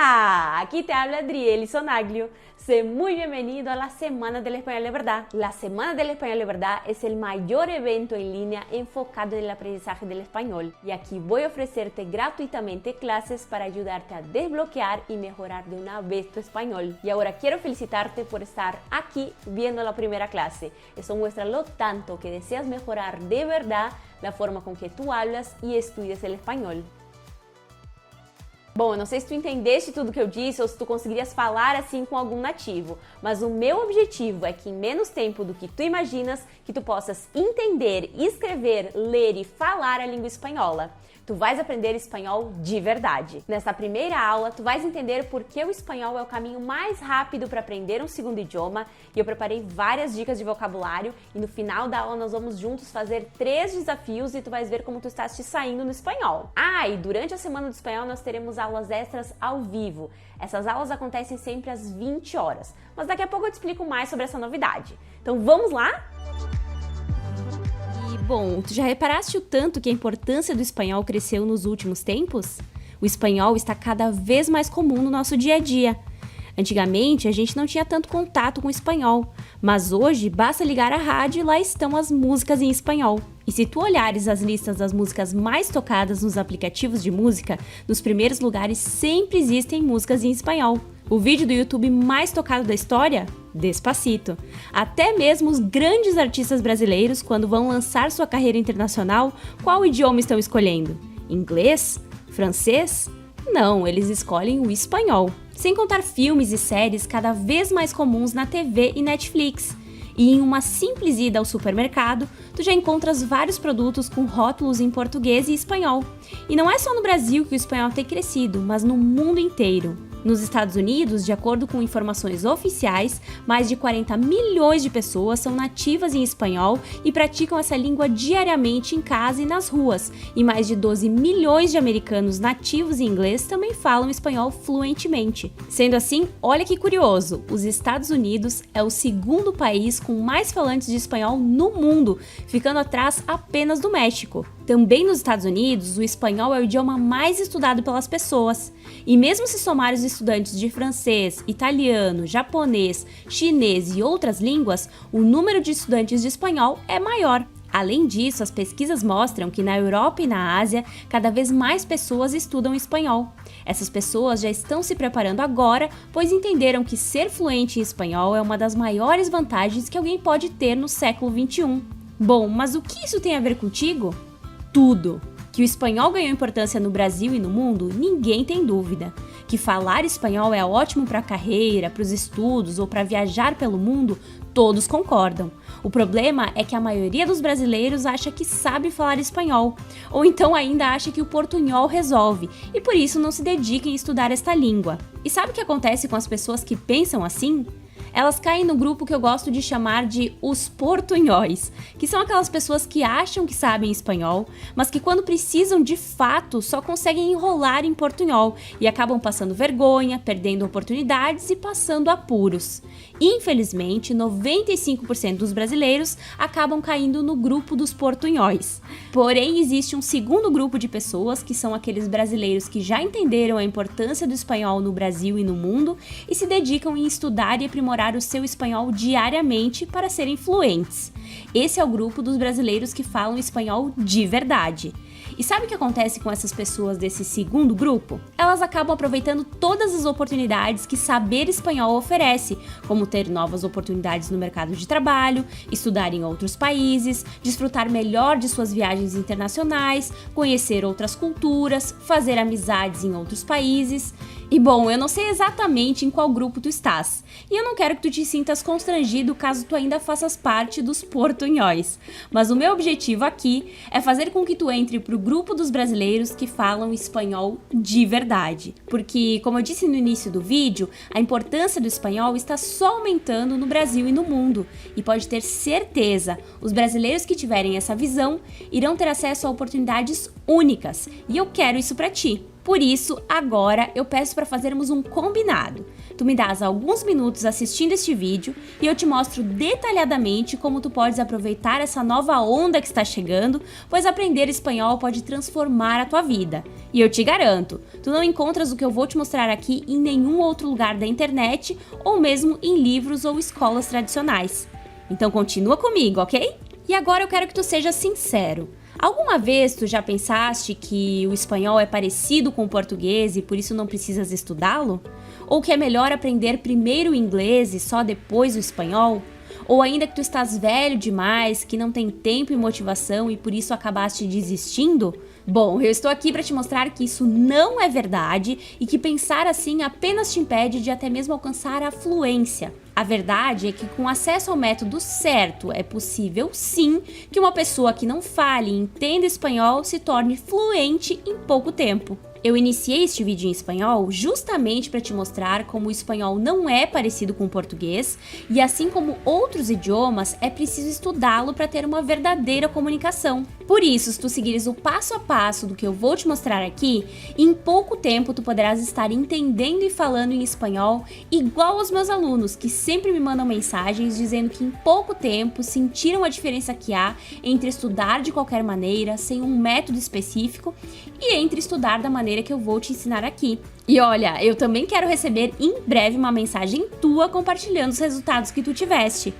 Hola, aquí te habla Adrieli Sonaglio. Sé muy bienvenido a la Semana del Español de Verdad. La Semana del Español de Verdad es el mayor evento en línea enfocado en el aprendizaje del español. Y aquí voy a ofrecerte gratuitamente clases para ayudarte a desbloquear y mejorar de una vez tu español. Y ahora quiero felicitarte por estar aquí viendo la primera clase. Eso muestra lo tanto que deseas mejorar de verdad la forma con que tú hablas e estudas el espanhol. Bom, eu não sei se tu entendeste tudo que eu disse ou se tu conseguirias falar assim com algum nativo, mas o meu objetivo é que em menos tempo do que tu imaginas, que tu possas entender, escrever, ler e falar a língua espanhola. Tu vais aprender espanhol de verdade. Nessa primeira aula, tu vais entender por que o espanhol é o caminho mais rápido para aprender um segundo idioma e eu preparei várias dicas de vocabulário e no final da aula nós vamos juntos fazer 3 desafios e tu vais ver como tu estás te saindo no espanhol. Ah, e durante a Semana do Espanhol nós teremos aulas extras ao vivo. Essas aulas acontecem sempre às 20 horas, mas daqui a pouco eu te explico mais sobre essa novidade. Então vamos lá? Bom, tu já reparaste o tanto que a importância do espanhol cresceu nos últimos tempos? O espanhol está cada vez mais comum no nosso dia a dia. Antigamente, a gente não tinha tanto contato com o espanhol, mas hoje basta ligar a rádio e lá estão as músicas em espanhol. E se tu olhares as listas das músicas mais tocadas nos aplicativos de música, nos primeiros lugares sempre existem músicas em espanhol. O vídeo do YouTube mais tocado da história? Despacito. Até mesmo os grandes artistas brasileiros, quando vão lançar sua carreira internacional, qual idioma estão escolhendo? Inglês? Francês? Não, eles escolhem o espanhol. Sem contar filmes e séries cada vez mais comuns na TV e Netflix. E em uma simples ida ao supermercado, tu já encontras vários produtos com rótulos em português e espanhol. E não é só no Brasil que o espanhol tem crescido, mas no mundo inteiro. Nos Estados Unidos, de acordo com informações oficiais, mais de 40 milhões de pessoas são nativas em espanhol e praticam essa língua diariamente em casa e nas ruas, e mais de 12 milhões de americanos nativos em inglês também falam espanhol fluentemente. Sendo assim, olha que curioso, os Estados Unidos é o segundo país com mais falantes de espanhol no mundo, ficando atrás apenas do México. Também nos Estados Unidos, o espanhol é o idioma mais estudado pelas pessoas. E mesmo se somar os estudantes de francês, italiano, japonês, chinês e outras línguas, o número de estudantes de espanhol é maior. Além disso, as pesquisas mostram que na Europa e na Ásia, cada vez mais pessoas estudam espanhol. Essas pessoas já estão se preparando agora, pois entenderam que ser fluente em espanhol é uma das maiores vantagens que alguém pode ter no século XXI. Bom, mas o que isso tem a ver contigo? Tudo! Que o espanhol ganhou importância no Brasil e no mundo, ninguém tem dúvida. Que falar espanhol é ótimo para a carreira, para os estudos ou para viajar pelo mundo, todos concordam. O problema é que a maioria dos brasileiros acha que sabe falar espanhol, ou então ainda acha que o portunhol resolve, e por isso não se dedica em estudar esta língua. E sabe o que acontece com as pessoas que pensam assim? Elas caem no grupo que eu gosto de chamar de os portunhóis, que são aquelas pessoas que acham que sabem espanhol, mas que quando precisam de fato só conseguem enrolar em portunhol e acabam passando vergonha, perdendo oportunidades e passando apuros. Infelizmente, 95% dos brasileiros acabam caindo no grupo dos portunhóis. Porém, existe um segundo grupo de pessoas que são aqueles brasileiros que já entenderam a importância do espanhol no Brasil e no mundo e se dedicam em estudar e aprimorar o seu espanhol diariamente para serem fluentes. Esse é o grupo dos brasileiros que falam espanhol de verdade. E sabe o que acontece com essas pessoas desse segundo grupo? Elas acabam aproveitando todas as oportunidades que saber espanhol oferece, como ter novas oportunidades no mercado de trabalho, estudar em outros países, desfrutar melhor de suas viagens internacionais, conhecer outras culturas, fazer amizades em outros países. E bom, eu não sei exatamente em qual grupo tu estás, e eu não quero que tu te sintas constrangido caso tu ainda faças parte dos portunhóis. Mas o meu objetivo aqui é fazer com que tu entre pro grupo dos brasileiros que falam espanhol de verdade. Porque, como eu disse no início do vídeo, a importância do espanhol está só aumentando no Brasil e no mundo. E pode ter certeza, os brasileiros que tiverem essa visão irão ter acesso a oportunidades únicas. E eu quero isso pra ti. Por isso, agora eu peço para fazermos um combinado. Tu me dás alguns minutos assistindo este vídeo e eu te mostro detalhadamente como tu podes aproveitar essa nova onda que está chegando, pois aprender espanhol pode transformar a tua vida. E eu te garanto, tu não encontras o que eu vou te mostrar aqui em nenhum outro lugar da internet ou mesmo em livros ou escolas tradicionais. Então continua comigo, ok? E agora eu quero que tu seja sincero. Alguma vez tu já pensaste que o espanhol é parecido com o português e por isso não precisas estudá-lo? Ou que é melhor aprender primeiro o inglês e só depois o espanhol? Ou ainda que tu estás velho demais, que não tem tempo e motivação e por isso acabaste desistindo? Bom, eu estou aqui para te mostrar que isso não é verdade e que pensar assim apenas te impede de até mesmo alcançar a fluência. A verdade é que com acesso ao método certo é possível sim que uma pessoa que não fale e entenda espanhol se torne fluente em pouco tempo. Eu iniciei este vídeo em espanhol justamente para te mostrar como o espanhol não é parecido com o português e assim como outros idiomas, é preciso estudá-lo para ter uma verdadeira comunicação. Por isso, se tu seguires o passo a passo do que eu vou te mostrar aqui, em pouco tempo tu poderás estar entendendo e falando em espanhol igual aos meus alunos, que sempre me mandam mensagens dizendo que em pouco tempo sentiram a diferença que há entre estudar de qualquer maneira, sem um método específico, e entre estudar da maneira que eu vou te ensinar aqui. E olha, eu também quero receber em breve uma mensagem tua compartilhando os resultados que tu tiveste.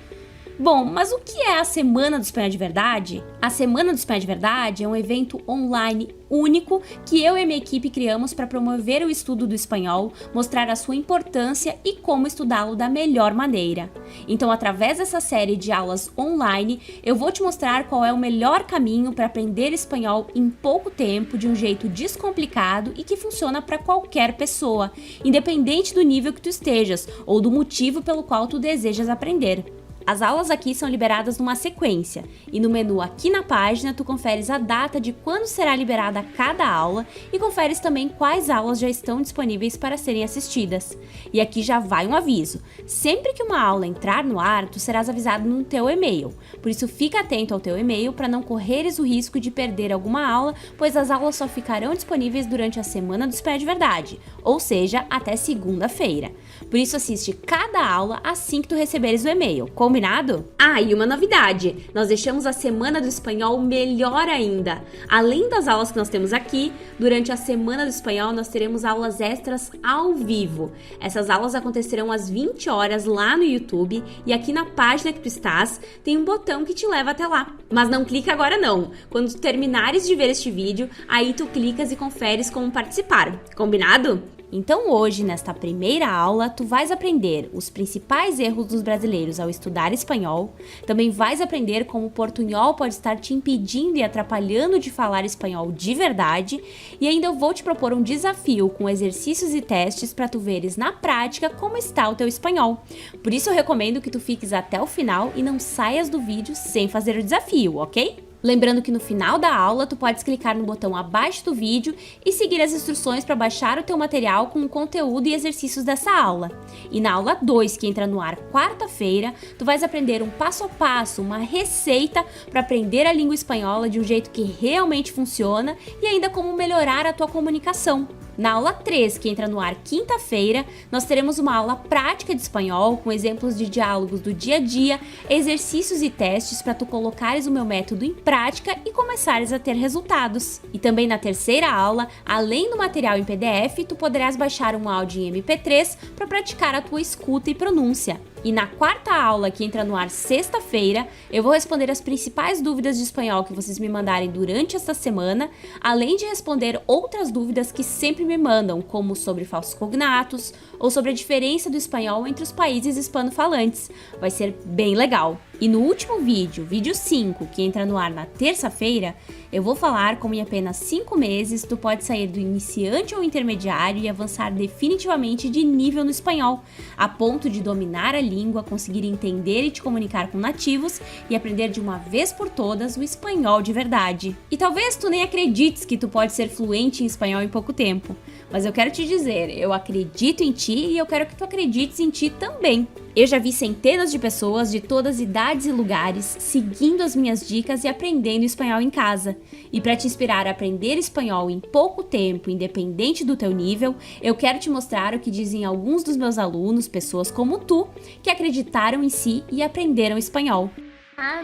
Bom, mas o que é a Semana do Espanhol de Verdade? A Semana do Espanhol de Verdade é um evento online único que eu e minha equipe criamos para promover o estudo do espanhol, mostrar a sua importância e como estudá-lo da melhor maneira. Então, através dessa série de aulas online, eu vou te mostrar qual é o melhor caminho para aprender espanhol em pouco tempo, de um jeito descomplicado e que funciona para qualquer pessoa, independente do nível que tu estejas ou do motivo pelo qual tu desejas aprender. As aulas aqui são liberadas numa sequência, e no menu aqui na página tu conferes a data de quando será liberada cada aula e conferes também quais aulas já estão disponíveis para serem assistidas. E aqui já vai um aviso, sempre que uma aula entrar no ar, tu serás avisado no teu e-mail, por isso fica atento ao teu e-mail para não correres o risco de perder alguma aula, pois as aulas só ficarão disponíveis durante a Semana do Espanhol de Verdade, ou seja, até segunda-feira. Por isso assiste cada aula assim que tu receberes o e-mail. Combinado? Ah, e uma novidade, nós deixamos a Semana do Espanhol melhor ainda. Além das aulas que nós temos aqui, durante a Semana do Espanhol nós teremos aulas extras ao vivo. Essas aulas acontecerão às 20 horas lá no YouTube e aqui na página que tu estás tem um botão que te leva até lá. Mas não clica agora não, quando tu terminares de ver este vídeo, aí tu clicas e conferes como participar. Combinado? Então hoje, nesta primeira aula, tu vais aprender os principais erros dos brasileiros ao estudar espanhol, também vais aprender como o portunhol pode estar te impedindo e atrapalhando de falar espanhol de verdade, e ainda eu vou te propor um desafio com exercícios e testes para tu veres na prática como está o teu espanhol. Por isso eu recomendo que tu fiques até o final e não saias do vídeo sem fazer o desafio, ok? Lembrando que no final da aula tu podes clicar no botão abaixo do vídeo e seguir as instruções para baixar o teu material com o conteúdo e exercícios dessa aula. E na aula 2, que entra no ar quarta-feira, tu vais aprender um passo a passo, uma receita para aprender a língua espanhola de um jeito que realmente funciona e ainda como melhorar a tua comunicação. Na aula 3, que entra no ar quinta-feira, nós teremos uma aula prática de espanhol com exemplos de diálogos do dia a dia, exercícios e testes para tu colocares o meu método em prática e começares a ter resultados. E também na terceira aula, além do material em PDF, tu poderás baixar um áudio em MP3 para praticar a tua escuta e pronúncia. E na quarta aula, que entra no ar sexta-feira, eu vou responder as principais dúvidas de espanhol que vocês me mandarem durante esta semana, além de responder outras dúvidas que sempre me mandam, como sobre falsos cognatos ou sobre a diferença do espanhol entre os países hispano-falantes. Vai ser bem legal. E no último vídeo, vídeo 5, que entra no ar na terça-feira, eu vou falar como em apenas 5 meses tu pode sair do iniciante ou intermediário e avançar definitivamente de nível no espanhol, a ponto de dominar a língua, conseguir entender e te comunicar com nativos e aprender de uma vez por todas o espanhol de verdade. E talvez tu nem acredites que tu pode ser fluente em espanhol em pouco tempo, mas eu quero te dizer, eu acredito em ti e eu quero que tu acredites em ti também. Eu já vi centenas de pessoas de todas as idades e lugares seguindo as minhas dicas e aprendendo espanhol em casa. E para te inspirar a aprender espanhol em pouco tempo, independente do teu nível, eu quero te mostrar o que dizem alguns dos meus alunos, pessoas como tu, que acreditaram em si e aprenderam espanhol.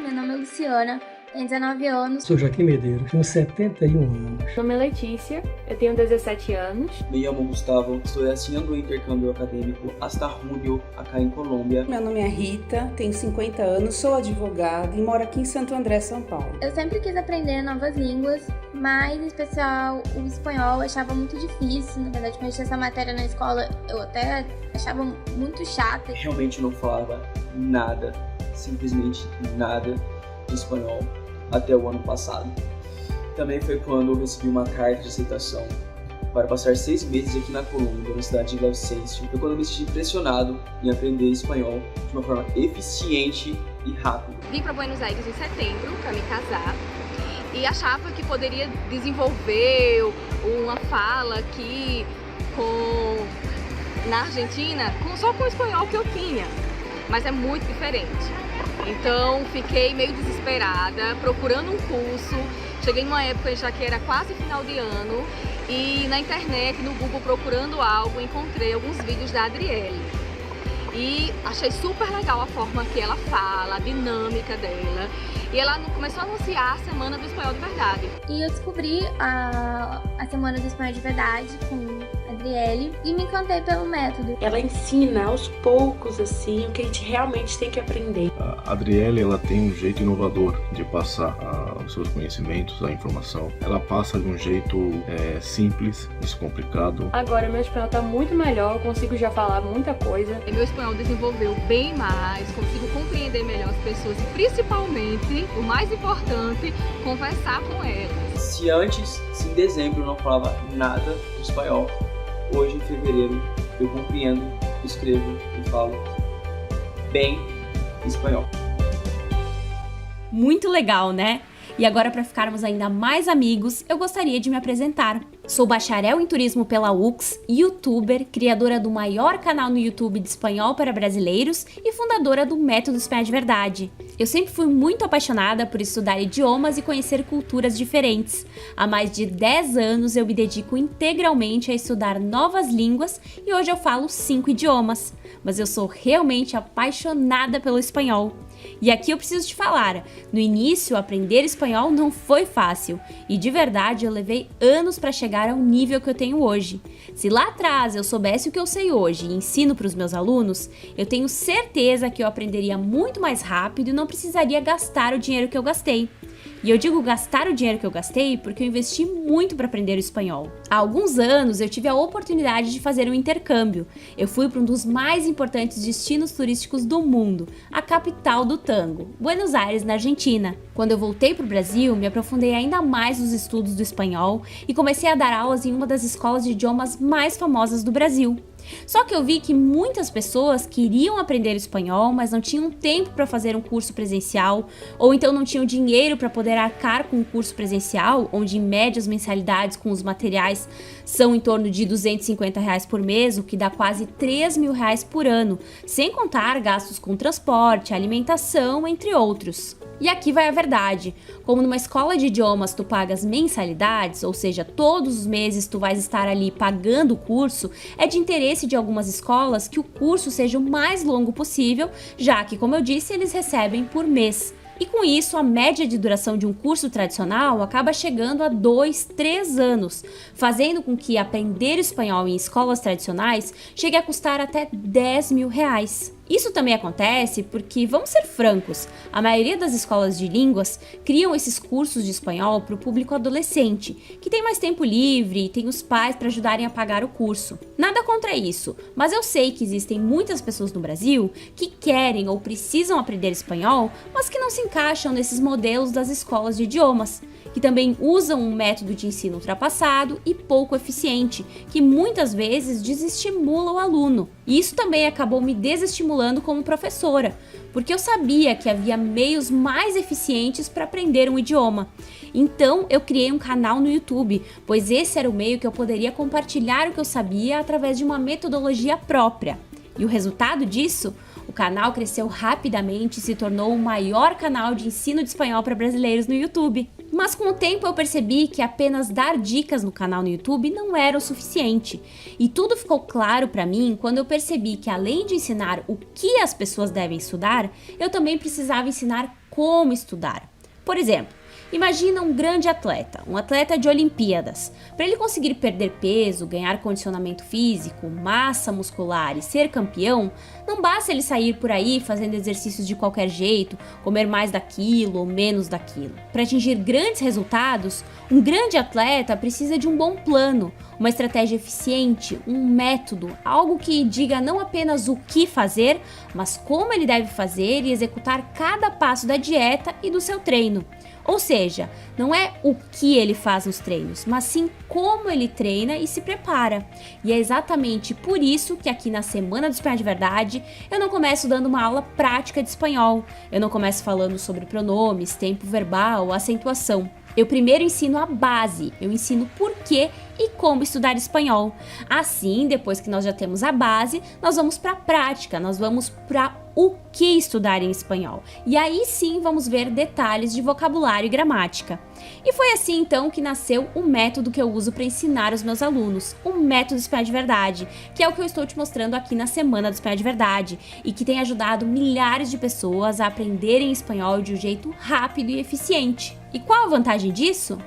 Meu nome é Luciana, tenho 19 anos. Sou Joaquim Medeiros, tenho 71 anos. Meu nome é Letícia, eu tenho 17 anos. Me llamo Gustavo, estou haciendo intercâmbio acadêmico hasta julho, acá em Colômbia. Meu nome é Rita, tenho 50 anos, sou advogada e moro aqui em Santo André, São Paulo. Eu sempre quis aprender novas línguas, mas em especial o espanhol eu achava muito difícil. Na verdade, quando eu tinha essa matéria na escola, eu até achava muito chata. Realmente não falava nada, simplesmente nada de espanhol até o ano passado. Também foi quando eu recebi uma carta de aceitação para passar 6 meses aqui na Colômbia, na cidade de Villavicencio. Foi quando eu me senti impressionado em aprender espanhol de uma forma eficiente e rápida. Vim para Buenos Aires em setembro para me casar e achava que poderia desenvolver uma fala aqui na Argentina só com o espanhol que eu tinha, mas é muito diferente. Então fiquei meio desesperada, procurando um curso. Cheguei numa época já que era quase final de ano e na internet, no Google, procurando algo, encontrei alguns vídeos da Adriele. E achei super legal a forma que ela fala, a dinâmica dela. E ela começou a anunciar a Semana do Espanhol de Verdade. E eu descobri a Semana do Espanhol de Verdade com a Adriele e me encantei pelo método. Ela ensina aos poucos, assim, o que a gente realmente tem que aprender. A Adriele, ela tem um jeito inovador de passar os seus conhecimentos, a informação. Ela passa de um jeito simples, descomplicado. Agora meu espanhol tá muito melhor, eu consigo já falar muita coisa. E meu espanhol desenvolveu bem mais, consigo compreender melhor as pessoas e principalmente, o mais importante, conversar com elas. Se antes, em dezembro, eu não falava nada de espanhol, hoje em fevereiro eu compreendo, escrevo e falo bem espanhol. Muito legal, né? E agora, para ficarmos ainda mais amigos, eu gostaria de me apresentar. Sou bacharel em turismo pela UX, youtuber, criadora do maior canal no YouTube de espanhol para brasileiros e fundadora do Método Espanhol de Verdade. Eu sempre fui muito apaixonada por estudar idiomas e conhecer culturas diferentes. Há mais de 10 anos eu me dedico integralmente a estudar novas línguas e hoje eu falo 5 idiomas. Mas eu sou realmente apaixonada pelo espanhol. E aqui eu preciso te falar, no início aprender espanhol não foi fácil e de verdade eu levei anos para chegar ao nível que eu tenho hoje. Se lá atrás eu soubesse o que eu sei hoje e ensino para os meus alunos, eu tenho certeza que eu aprenderia muito mais rápido e não precisaria gastar o dinheiro que eu gastei. E eu digo gastar o dinheiro que eu gastei porque eu investi muito para aprender o espanhol. Há alguns anos eu tive a oportunidade de fazer um intercâmbio. Eu fui para um dos mais importantes destinos turísticos do mundo, a capital do tango, Buenos Aires, na Argentina. Quando eu voltei para o Brasil, me aprofundei ainda mais nos estudos do espanhol e comecei a dar aulas em uma das escolas de idiomas mais famosas do Brasil. Só que eu vi que muitas pessoas queriam aprender espanhol, mas não tinham tempo para fazer um curso presencial, ou então não tinham dinheiro para poder arcar com um curso presencial, onde em média as mensalidades com os materiais são em torno de R$250 por mês, o que dá quase R$3.000 por ano, sem contar gastos com transporte, alimentação, entre outros. E aqui vai a verdade, como numa escola de idiomas tu pagas mensalidades, ou seja, todos os meses tu vais estar ali pagando o curso, é de interesse de algumas escolas que o curso seja o mais longo possível, já que, como eu disse, eles recebem por mês. E com isso, a média de duração de um curso tradicional acaba chegando a 2, 3 anos, fazendo com que aprender espanhol em escolas tradicionais chegue a custar até R$10.000. Isso também acontece porque, vamos ser francos, a maioria das escolas de línguas criam esses cursos de espanhol para o público adolescente, que tem mais tempo livre e tem os pais para ajudarem a pagar o curso. Nada contra isso, mas eu sei que existem muitas pessoas no Brasil que querem ou precisam aprender espanhol, mas que não se encaixam nesses modelos das escolas de idiomas, que também usam um método de ensino ultrapassado e pouco eficiente, que muitas vezes desestimula o aluno. E isso também acabou me desestimulando como professora, porque eu sabia que havia meios mais eficientes para aprender um idioma. Então eu criei um canal no YouTube, pois esse era o meio que eu poderia compartilhar o que eu sabia através de uma metodologia própria. E o resultado disso? O canal cresceu rapidamente e se tornou o maior canal de ensino de espanhol para brasileiros no YouTube. Mas com o tempo eu percebi que apenas dar dicas no canal no YouTube não era o suficiente. E tudo ficou claro para mim quando eu percebi que além de ensinar o que as pessoas devem estudar, eu também precisava ensinar como estudar. Por exemplo, imagina um grande atleta, um atleta de Olimpíadas. Para ele conseguir perder peso, ganhar condicionamento físico, massa muscular e ser campeão, não basta ele sair por aí fazendo exercícios de qualquer jeito, comer mais daquilo ou menos daquilo. Para atingir grandes resultados, um grande atleta precisa de um bom plano, uma estratégia eficiente, um método, algo que diga não apenas o que fazer, mas como ele deve fazer e executar cada passo da dieta e do seu treino. Ou seja, não é o que ele faz nos treinos, mas sim como ele treina e se prepara. E é exatamente por isso que aqui na Semana do Espanhol de Verdade, eu não começo dando uma aula prática de espanhol. Eu não começo falando sobre pronomes, tempo verbal, acentuação. Eu primeiro ensino a base, eu ensino por que e como estudar espanhol. Assim, depois que nós já temos a base, nós vamos para a prática, nós vamos para o que estudar em espanhol. E aí sim vamos ver detalhes de vocabulário e gramática. E foi assim então que nasceu o método que eu uso para ensinar os meus alunos, o método Espanhol de Verdade, que é o que eu estou te mostrando aqui na Semana do Espanhol de Verdade e que tem ajudado milhares de pessoas a aprenderem espanhol de um jeito rápido e eficiente. E qual a vantagem disso?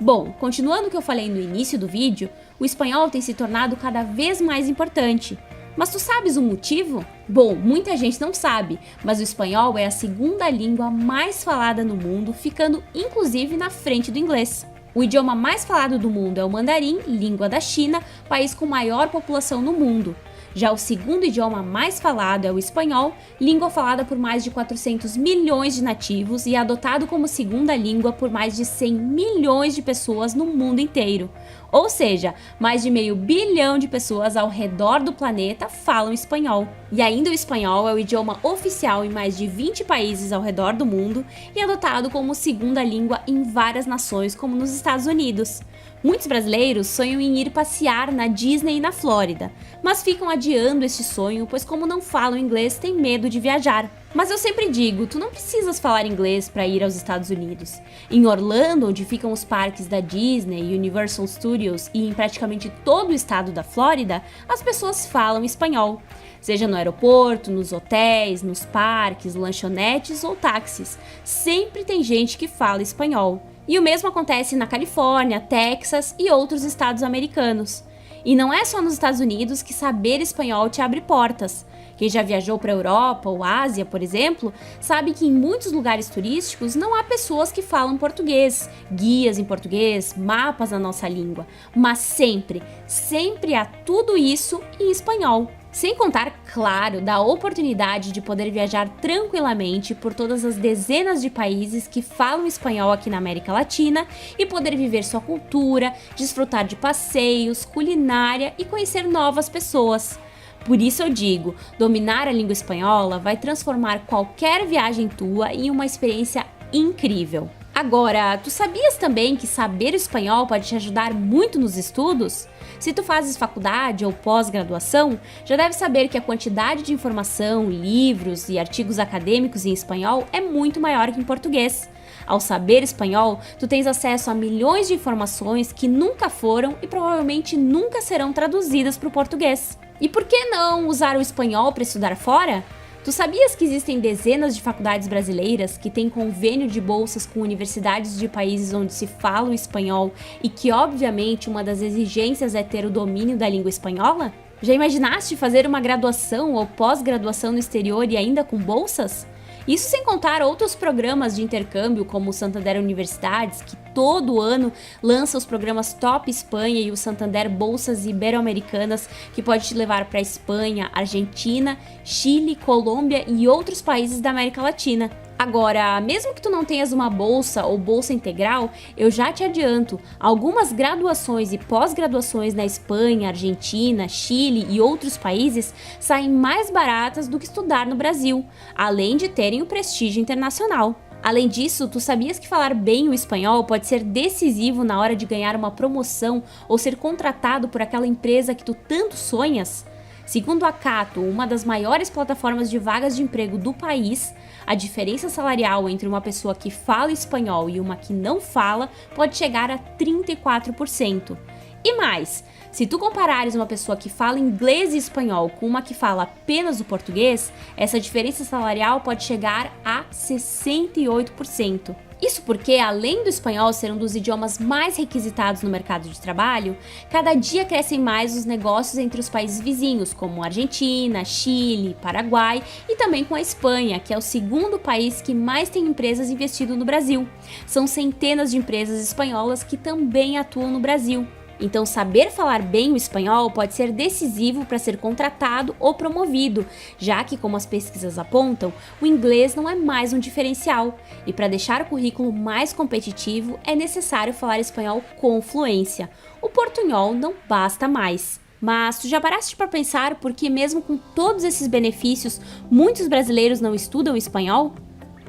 Bom, continuando o que eu falei no início do vídeo, o espanhol tem se tornado cada vez mais importante. Mas tu sabes o motivo? Bom, muita gente não sabe, mas o espanhol é a segunda língua mais falada no mundo, ficando inclusive na frente do inglês. O idioma mais falado do mundo é o mandarim, língua da China, país com maior população no mundo. Já o segundo idioma mais falado é o espanhol, língua falada por mais de 400 milhões de nativos e adotado como segunda língua por mais de 100 milhões de pessoas no mundo inteiro. Ou seja, mais de meio bilhão de pessoas ao redor do planeta falam espanhol. E ainda o espanhol é o idioma oficial em mais de 20 países ao redor do mundo e adotado como segunda língua em várias nações, como nos Estados Unidos. Muitos brasileiros sonham em ir passear na Disney e na Flórida, mas ficam adiando este sonho, pois como não falam inglês, têm medo de viajar. Mas eu sempre digo, tu não precisas falar inglês para ir aos Estados Unidos. Em Orlando, onde ficam os parques da Disney, Universal Studios e em praticamente todo o estado da Flórida, as pessoas falam espanhol. Seja no aeroporto, nos hotéis, nos parques, lanchonetes ou táxis, sempre tem gente que fala espanhol. E o mesmo acontece na Califórnia, Texas e outros estados americanos. E não é só nos Estados Unidos que saber espanhol te abre portas. Quem já viajou para a Europa ou Ásia, por exemplo, sabe que em muitos lugares turísticos não há pessoas que falam português, guias em português, mapas na nossa língua, mas sempre há tudo isso em espanhol. Sem contar, claro, da oportunidade de poder viajar tranquilamente por todas as dezenas de países que falam espanhol aqui na América Latina e poder viver sua cultura, desfrutar de passeios, culinária e conhecer novas pessoas. Por isso eu digo, dominar a língua espanhola vai transformar qualquer viagem tua em uma experiência incrível. Agora, tu sabias também que saber espanhol pode te ajudar muito nos estudos? Se tu fazes faculdade ou pós-graduação, já deve saber que a quantidade de informação, livros e artigos acadêmicos em espanhol é muito maior que em português. Ao saber espanhol, tu tens acesso a milhões de informações que nunca foram e provavelmente nunca serão traduzidas para o português. E por que não usar o espanhol para estudar fora? Tu sabias que existem dezenas de faculdades brasileiras que têm convênio de bolsas com universidades de países onde se fala o espanhol e que, obviamente, uma das exigências é ter o domínio da língua espanhola? Já imaginaste fazer uma graduação ou pós-graduação no exterior e ainda com bolsas? Isso sem contar outros programas de intercâmbio, como o Santander Universidades, que todo ano lança os programas Top Espanha e o Santander Bolsas Ibero-Americanas, que pode te levar para Espanha, Argentina, Chile, Colômbia e outros países da América Latina. Agora, mesmo que tu não tenhas uma bolsa ou bolsa integral, eu já te adianto, algumas graduações e pós-graduações na Espanha, Argentina, Chile e outros países saem mais baratas do que estudar no Brasil, além de terem o prestígio internacional. Além disso, tu sabias que falar bem o espanhol pode ser decisivo na hora de ganhar uma promoção ou ser contratado por aquela empresa que tu tanto sonhas? Segundo a Cato, uma das maiores plataformas de vagas de emprego do país, a diferença salarial entre uma pessoa que fala espanhol e uma que não fala pode chegar a 34%. E mais, se tu comparares uma pessoa que fala inglês e espanhol com uma que fala apenas o português, essa diferença salarial pode chegar a 68%. Isso porque, além do espanhol ser um dos idiomas mais requisitados no mercado de trabalho, cada dia crescem mais os negócios entre os países vizinhos, como Argentina, Chile, Paraguai e também com a Espanha, que é o segundo país que mais tem empresas investindo no Brasil. São centenas de empresas espanholas que também atuam no Brasil. Então, saber falar bem o espanhol pode ser decisivo para ser contratado ou promovido, já que, como as pesquisas apontam, o inglês não é mais um diferencial. E para deixar o currículo mais competitivo, é necessário falar espanhol com fluência. O portunhol não basta mais. Mas tu já paraste para pensar por que, mesmo com todos esses benefícios, muitos brasileiros não estudam espanhol?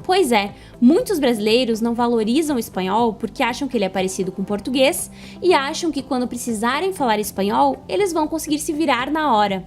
Pois é, muitos brasileiros não valorizam o espanhol porque acham que ele é parecido com o português e acham que quando precisarem falar espanhol, eles vão conseguir se virar na hora.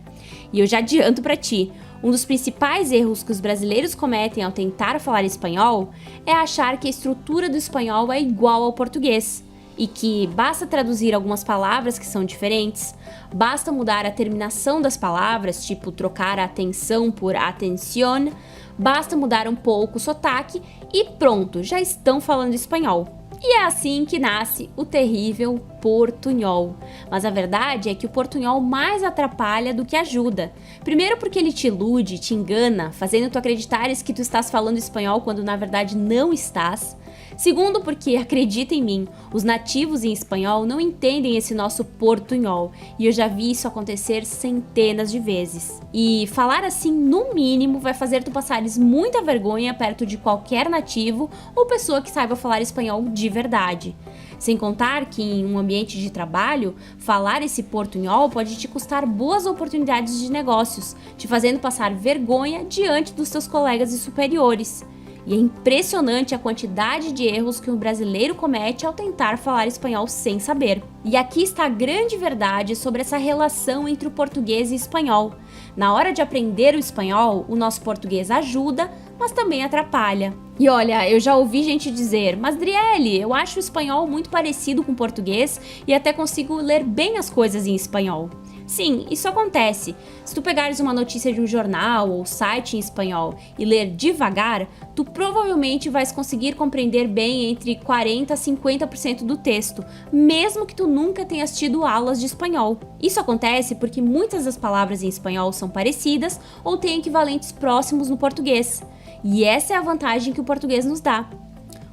E eu já adianto para ti, um dos principais erros que os brasileiros cometem ao tentar falar espanhol é achar que a estrutura do espanhol é igual ao português e que basta traduzir algumas palavras que são diferentes, basta mudar a terminação das palavras, tipo trocar a atenção por atención, basta mudar um pouco o sotaque e pronto, já estão falando espanhol. E é assim que nasce o terrível portunhol. Mas a verdade é que o portunhol mais atrapalha do que ajuda. Primeiro porque ele te ilude, te engana, fazendo tu acreditares que tu estás falando espanhol quando na verdade não estás. Segundo porque, acredita em mim, os nativos em espanhol não entendem esse nosso portunhol, e eu já vi isso acontecer centenas de vezes. E falar assim, no mínimo, vai fazer tu passares muita vergonha perto de qualquer nativo ou pessoa que saiba falar espanhol de verdade. Sem contar que em um ambiente de trabalho, falar esse portunhol pode te custar boas oportunidades de negócios, te fazendo passar vergonha diante dos teus colegas e superiores. E é impressionante a quantidade de erros que um brasileiro comete ao tentar falar espanhol sem saber. E aqui está a grande verdade sobre essa relação entre o português e espanhol. Na hora de aprender o espanhol, o nosso português ajuda, mas também atrapalha. E olha, eu já ouvi gente dizer, mas Driele, eu acho o espanhol muito parecido com o português e até consigo ler bem as coisas em espanhol. Sim, isso acontece. Se tu pegares uma notícia de um jornal ou site em espanhol e ler devagar, tu provavelmente vais conseguir compreender bem entre 40% a 50% do texto, mesmo que tu nunca tenhas tido aulas de espanhol. Isso acontece porque muitas das palavras em espanhol são parecidas ou têm equivalentes próximos no português. E essa é a vantagem que o português nos dá.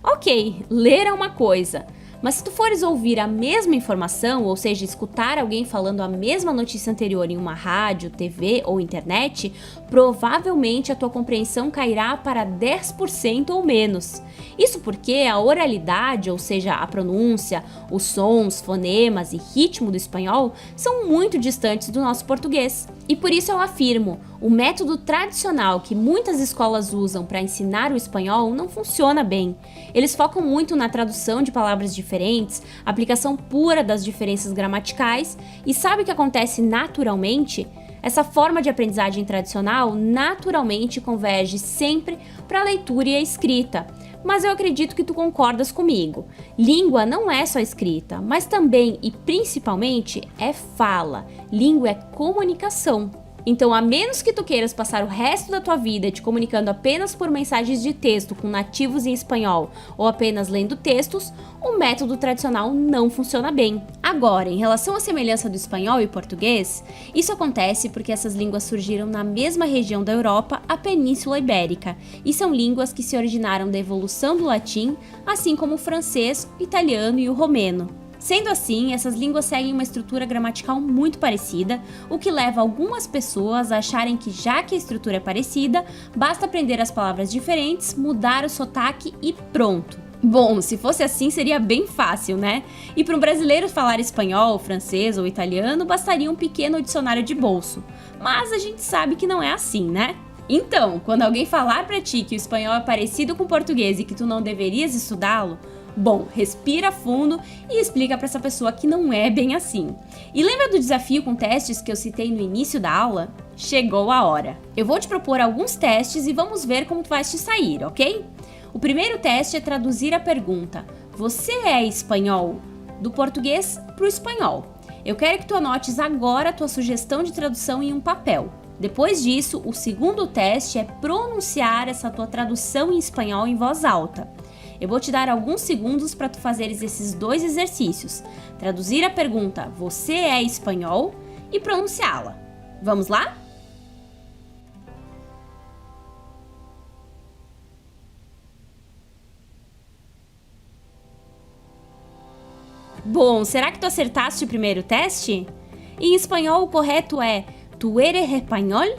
Ok, ler é uma coisa. Mas se tu fores ouvir a mesma informação, ou seja, escutar alguém falando a mesma notícia anterior em uma rádio, TV ou internet, provavelmente a tua compreensão cairá para 10% ou menos. Isso porque a oralidade, ou seja, a pronúncia, os sons, fonemas e ritmo do espanhol são muito distantes do nosso português. E por isso eu afirmo, o método tradicional que muitas escolas usam para ensinar o espanhol não funciona bem. Eles focam muito na tradução de palavras diferentes, aplicação pura das diferenças gramaticais, e sabe o que acontece naturalmente? Essa forma de aprendizagem tradicional naturalmente converge sempre para a leitura e a escrita. Mas eu acredito que tu concordas comigo. Língua não é só escrita, mas também e principalmente é fala. Língua é comunicação. Então, a menos que tu queiras passar o resto da tua vida te comunicando apenas por mensagens de texto com nativos em espanhol ou apenas lendo textos, o método tradicional não funciona bem. Agora, em relação à semelhança do espanhol e português, isso acontece porque essas línguas surgiram na mesma região da Europa, a Península Ibérica, e são línguas que se originaram da evolução do latim, assim como o francês, o italiano e o romeno. Sendo assim, essas línguas seguem uma estrutura gramatical muito parecida, o que leva algumas pessoas a acharem que, já que a estrutura é parecida, basta aprender as palavras diferentes, mudar o sotaque e pronto. Bom, se fosse assim seria bem fácil, né? E para um brasileiro falar espanhol, francês ou italiano, bastaria um pequeno dicionário de bolso. Mas a gente sabe que não é assim, né? Então, quando alguém falar para ti que o espanhol é parecido com o português e que tu não deverias estudá-lo, Bom, respira fundo e explica para essa pessoa que não é bem assim. E lembra do desafio com testes que eu citei no início da aula? Chegou a hora. Eu vou te propor alguns testes e vamos ver como tu vai te sair, ok? O primeiro teste é traduzir a pergunta: você é espanhol? Do português para o espanhol. Eu quero que tu anotes agora a tua sugestão de tradução em um papel. Depois disso, o segundo teste é pronunciar essa tua tradução em espanhol em voz alta. Eu vou te dar alguns segundos para tu fazeres esses dois exercícios. Traduzir a pergunta, você é espanhol? E pronunciá-la. Vamos lá? Bom, será que tu acertaste o primeiro teste? Em espanhol, o correto é tu eres español?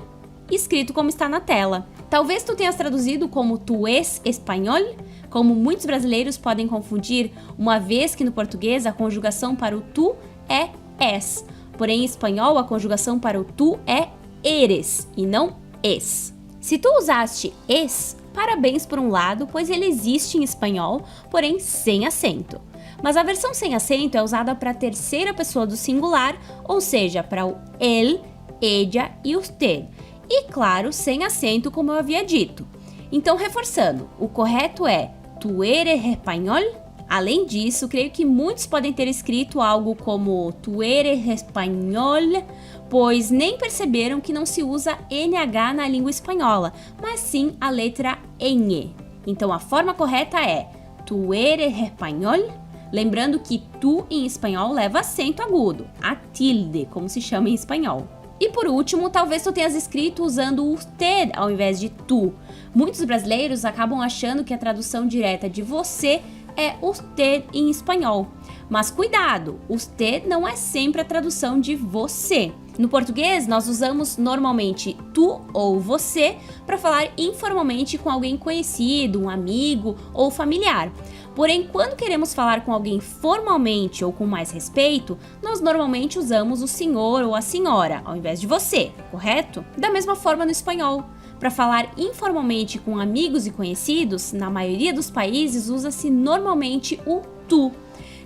Escrito como está na tela. Talvez tu tenhas traduzido como tu és español? Como muitos brasileiros podem confundir, uma vez que no português a conjugação para o tu é es. Porém, em espanhol, a conjugação para o tu é eres e não es. Se tu usaste es, parabéns por um lado, pois ele existe em espanhol, porém sem acento. Mas a versão sem acento é usada para a terceira pessoa do singular, ou seja, para o él, ella e usted. E claro, sem acento, como eu havia dito. Então, reforçando, o correto é tu eres español? Além disso, creio que muitos podem ter escrito algo como tu eres español, pois nem perceberam que não se usa NH na língua espanhola, mas sim a letra ñ. Então, a forma correta é tu eres español? Lembrando que tu em espanhol leva acento agudo, a tilde, como se chama em espanhol. E por último, talvez tu tenhas escrito usando usted ao invés de tu. Muitos brasileiros acabam achando que a tradução direta de você é usted em espanhol. Mas cuidado, usted não é sempre a tradução de você. No português, nós usamos normalmente tu ou você para falar informalmente com alguém conhecido, um amigo ou familiar. Porém, quando queremos falar com alguém formalmente ou com mais respeito, nós normalmente usamos o senhor ou a senhora, ao invés de você, correto? Da mesma forma no espanhol. Para falar informalmente com amigos e conhecidos, na maioria dos países usa-se normalmente o tu.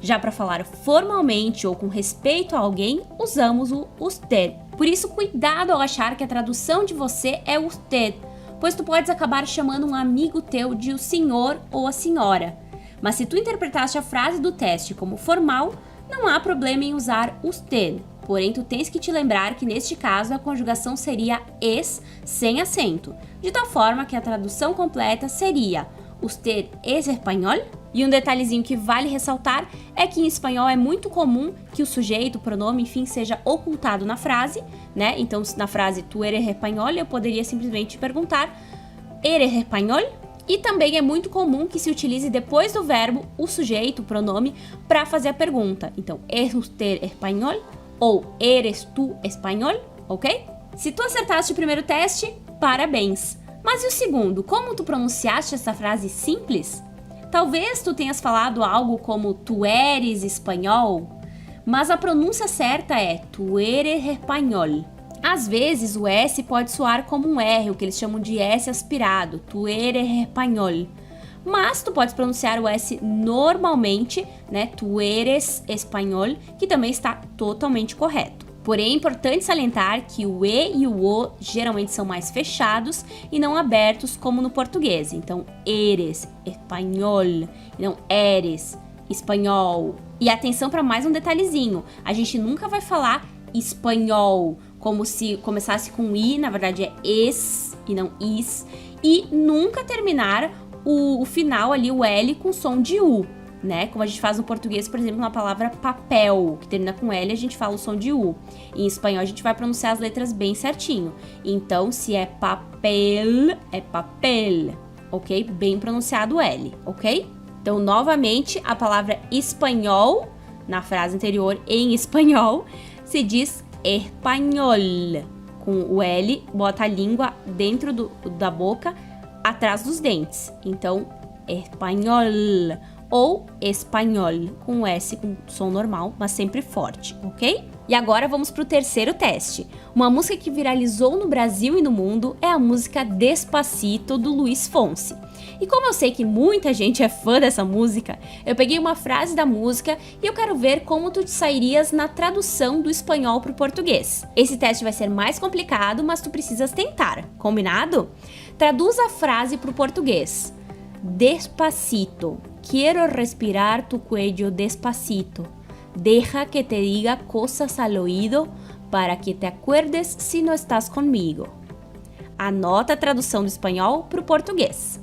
Já para falar formalmente ou com respeito a alguém, usamos o usted. Por isso, cuidado ao achar que a tradução de você é usted, pois tu podes acabar chamando um amigo teu de o senhor ou a senhora. Mas se tu interpretaste a frase do teste como formal, não há problema em usar usted. Porém, tu tens que te lembrar que neste caso a conjugação seria es sem acento, de tal forma que a tradução completa seria usted es español? E um detalhezinho que vale ressaltar é que em espanhol é muito comum que o sujeito, o pronome, enfim, seja ocultado na frase, né? Então, na frase tu eres español, eu poderia simplesmente perguntar eres español? E também é muito comum que se utilize depois do verbo o sujeito, o pronome, para fazer a pergunta. Então, ¿es usted español? Ou ¿eres tú español? Ok? Se tu acertaste o primeiro teste, parabéns! Mas e o segundo? Como tu pronunciaste essa frase simples? Talvez tu tenhas falado algo como tu eres espanhol, mas a pronúncia certa é tu eres español. Às vezes o S pode soar como um R, o que eles chamam de S aspirado, tu eres español. Mas tu pode pronunciar o S normalmente, né, tu eres español, que também está totalmente correto. Porém, é importante salientar que o E e o O geralmente são mais fechados e não abertos como no português. Então, eres español, e não eres espanhol. E atenção para mais um detalhezinho, a gente nunca vai falar espanhol como se começasse com I, na verdade é es e não is. E nunca terminar o final ali, o L, com som de U, né? Como a gente faz no português, por exemplo, na palavra papel, que termina com L, a gente fala o som de U. Em espanhol, a gente vai pronunciar as letras bem certinho. Então, se é papel, é papel, ok? Bem pronunciado o L, ok? Então, novamente, a palavra espanhol, na frase anterior, em espanhol, se diz espanhol. Com o L, bota a língua dentro da boca, atrás dos dentes. Então, espanhol ou espanhol, com S com som normal, mas sempre forte, ok? E agora vamos para o terceiro teste. Uma música que viralizou no Brasil e no mundo é a música Despacito, do Luiz Fonsi. E como eu sei que muita gente é fã dessa música, eu peguei uma frase da música e eu quero ver como tu te sairias na tradução do espanhol para o português. Esse teste vai ser mais complicado, mas tu precisas tentar, combinado? Traduz a frase para o português. Despacito, quiero respirar tu cuello despacito. Deja que te diga cosas al oído para que te acuerdes si no estás conmigo. Anota a tradução do espanhol para o português.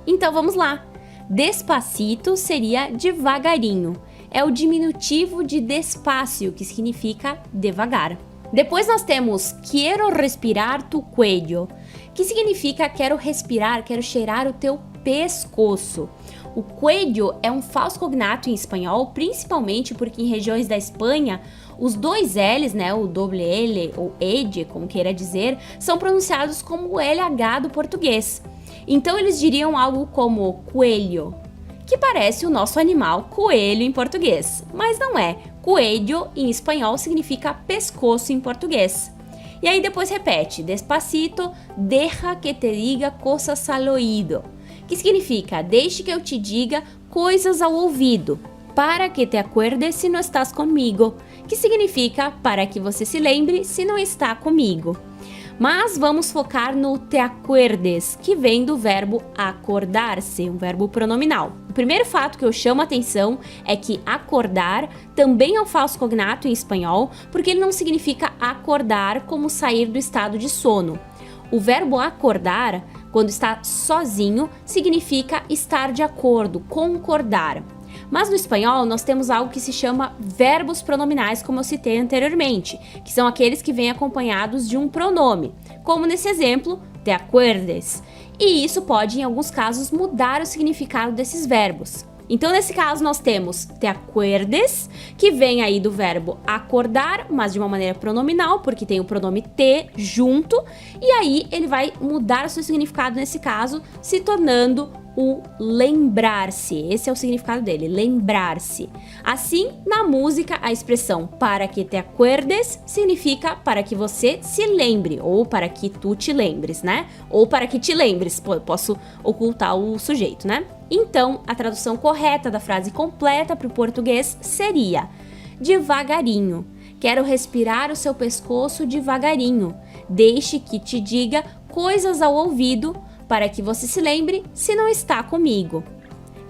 Então vamos lá. Despacito seria devagarinho. É o diminutivo de despacio, que significa devagar. Depois nós temos quiero respirar tu cuello, que significa quero respirar, quero cheirar o teu pescoço. O cuello é um falso cognato em espanhol, principalmente porque em regiões da Espanha, os dois L's, né, o doble L ou ed, como queira dizer, são pronunciados como o LH do português. Então eles diriam algo como coelho, que parece o nosso animal coelho em português, mas não é. Coelho em espanhol significa pescoço em português. E aí depois repete, despacito, deja que te diga cosas al oído, que significa deixe que eu te diga coisas ao ouvido, para que te acuerdes se não estás comigo, que significa para que você se lembre se não está comigo. Mas vamos focar no te acuerdes, que vem do verbo acordar-se, um verbo pronominal. O primeiro fato que eu chamo a atenção é que acordar também é um falso cognato em espanhol, porque ele não significa acordar como sair do estado de sono. O verbo acordar, quando está sozinho, significa estar de acordo, concordar. Mas no espanhol nós temos algo que se chama verbos pronominais, como eu citei anteriormente, que são aqueles que vêm acompanhados de um pronome, como nesse exemplo, te acuerdes. E isso pode, em alguns casos, mudar o significado desses verbos. Então, nesse caso, nós temos te acuerdes, que vem aí do verbo acordar, mas de uma maneira pronominal, porque tem o pronome te junto, e aí ele vai mudar o seu significado nesse caso, se tornando o lembrar-se. Esse é o significado dele, lembrar-se. Assim, na música, a expressão para que te acuerdes significa para que você se lembre, ou para que tu te lembres, né? Ou para que te lembres, posso ocultar o sujeito, né? Então, a tradução correta da frase completa para o português seria devagarinho. Quero respirar o seu pescoço devagarinho. Deixe que te diga coisas ao ouvido para que você se lembre se não está comigo.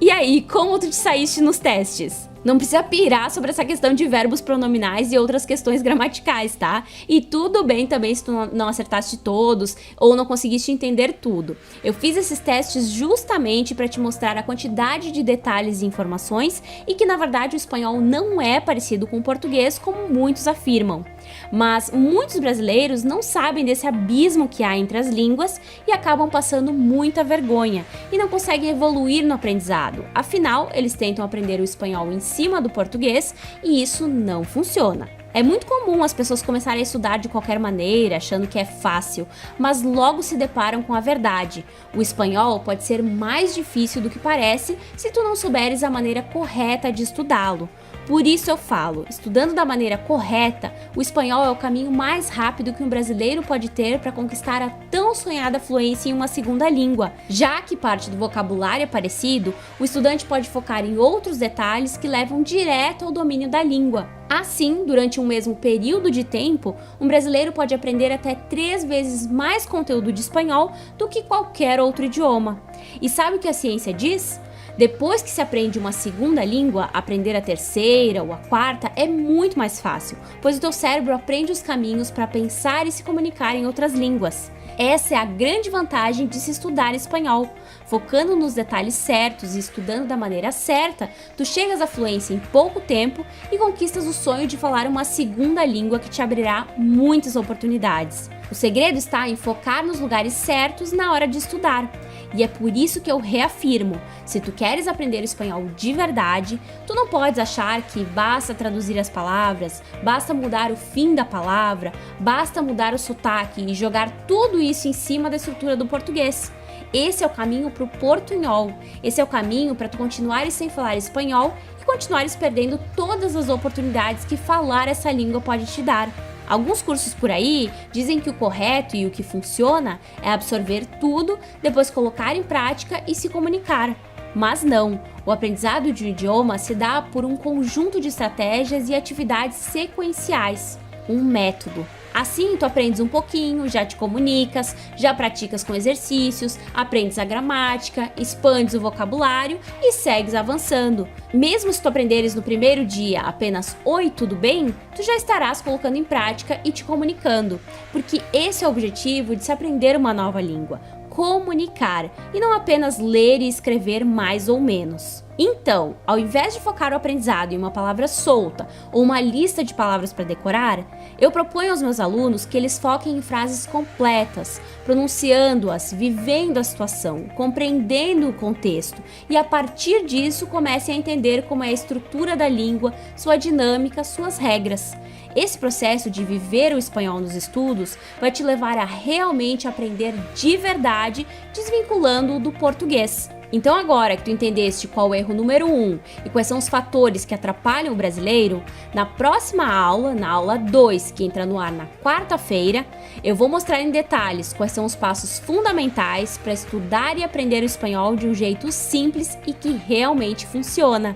E aí, como tu te saíste nos testes? Não precisa pirar sobre essa questão de verbos pronominais e outras questões gramaticais, tá? E tudo bem também se tu não acertaste todos ou não conseguiste entender tudo. Eu fiz esses testes justamente para te mostrar a quantidade de detalhes e informações e que, na verdade, o espanhol não é parecido com o português, como muitos afirmam. Mas muitos brasileiros não sabem desse abismo que há entre as línguas e acabam passando muita vergonha e não conseguem evoluir no aprendizado. Afinal, eles tentam aprender o espanhol em cima do português e isso não funciona. É muito comum as pessoas começarem a estudar de qualquer maneira, achando que é fácil, mas logo se deparam com a verdade. O espanhol pode ser mais difícil do que parece se tu não souberes a maneira correta de estudá-lo. Por isso eu falo, estudando da maneira correta, o espanhol é o caminho mais rápido que um brasileiro pode ter para conquistar a tão sonhada fluência em uma segunda língua. Já que parte do vocabulário é parecido, o estudante pode focar em outros detalhes que levam direto ao domínio da língua. Assim, durante um mesmo período de tempo, um brasileiro pode aprender até 3 vezes mais conteúdo de espanhol do que qualquer outro idioma. E sabe o que a ciência diz? Depois que se aprende uma segunda língua, aprender a terceira ou a quarta é muito mais fácil, pois o teu cérebro aprende os caminhos para pensar e se comunicar em outras línguas. Essa é a grande vantagem de se estudar espanhol. Focando nos detalhes certos e estudando da maneira certa, tu chegas à fluência em pouco tempo e conquistas o sonho de falar uma segunda língua que te abrirá muitas oportunidades. O segredo está em focar nos lugares certos na hora de estudar. E é por isso que eu reafirmo, se tu queres aprender espanhol de verdade, tu não podes achar que basta traduzir as palavras, basta mudar o fim da palavra, basta mudar o sotaque e jogar tudo isso em cima da estrutura do português. esse é o caminho para o portunhol. Esse é o caminho para tu continuares sem falar espanhol e continuares perdendo todas as oportunidades que falar essa língua pode te dar. Alguns cursos por aí dizem que o correto e o que funciona é absorver tudo, depois colocar em prática e se comunicar. Mas não, o aprendizado de um idioma se dá por um conjunto de estratégias e atividades sequenciais, um método. Assim, tu aprendes um pouquinho, já te comunicas, já praticas com exercícios, aprendes a gramática, expandes o vocabulário e segues avançando. Mesmo se tu aprenderes no primeiro dia apenas oi, tudo bem, tu já estarás colocando em prática e te comunicando, porque esse é o objetivo de se aprender uma nova língua. Comunicar, e não apenas ler e escrever mais ou menos. Então, ao invés de focar o aprendizado em uma palavra solta ou uma lista de palavras para decorar, eu proponho aos meus alunos que eles foquem em frases completas, pronunciando-as, vivendo a situação, compreendendo o contexto e a partir disso comecem a entender como é a estrutura da língua, sua dinâmica, suas regras. Esse processo de viver o espanhol nos estudos vai te levar a realmente aprender de verdade, desvinculando-o do português. Então agora que tu entendeste qual é o erro número 1 e quais são os fatores que atrapalham o brasileiro, na próxima aula, na aula 2, que entra no ar na quarta-feira, eu vou mostrar em detalhes quais são os passos fundamentais para estudar e aprender o espanhol de um jeito simples e que realmente funciona.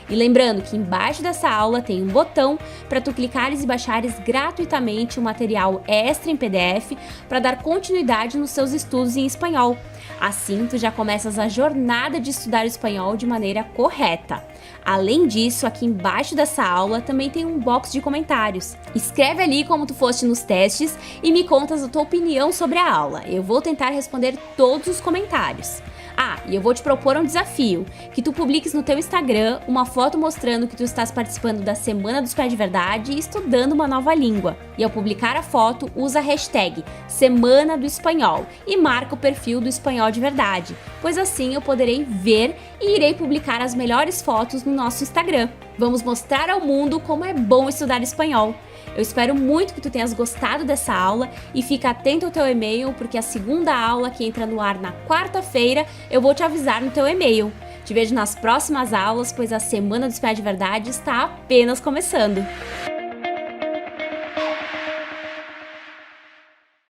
E lembrando que embaixo dessa aula tem um botão para tu clicares e baixares gratuitamente um material extra em PDF para dar continuidade nos seus estudos em espanhol. Assim, tu já começas a jornada de estudar o espanhol de maneira correta. Além disso, aqui embaixo dessa aula também tem um box de comentários. Escreve ali como tu foste nos testes e me contas a tua opinião sobre a aula. Eu vou tentar responder todos os comentários. E eu vou te propor um desafio, que tu publiques no teu Instagram uma foto mostrando que tu estás participando da Semana do Espanhol de Verdade e estudando uma nova língua. E ao publicar a foto, usa a hashtag Semana do Espanhol e marca o perfil do Espanhol de Verdade, pois assim eu poderei ver e irei publicar as melhores fotos no nosso Instagram. Vamos mostrar ao mundo como é bom estudar espanhol. Eu espero muito que tu tenhas gostado dessa aula e fica atento ao teu e-mail, porque a segunda aula que entra no ar na quarta-feira eu vou te avisar no teu e-mail. Te vejo nas próximas aulas, pois a Semana do Espanhol de Verdade está apenas começando.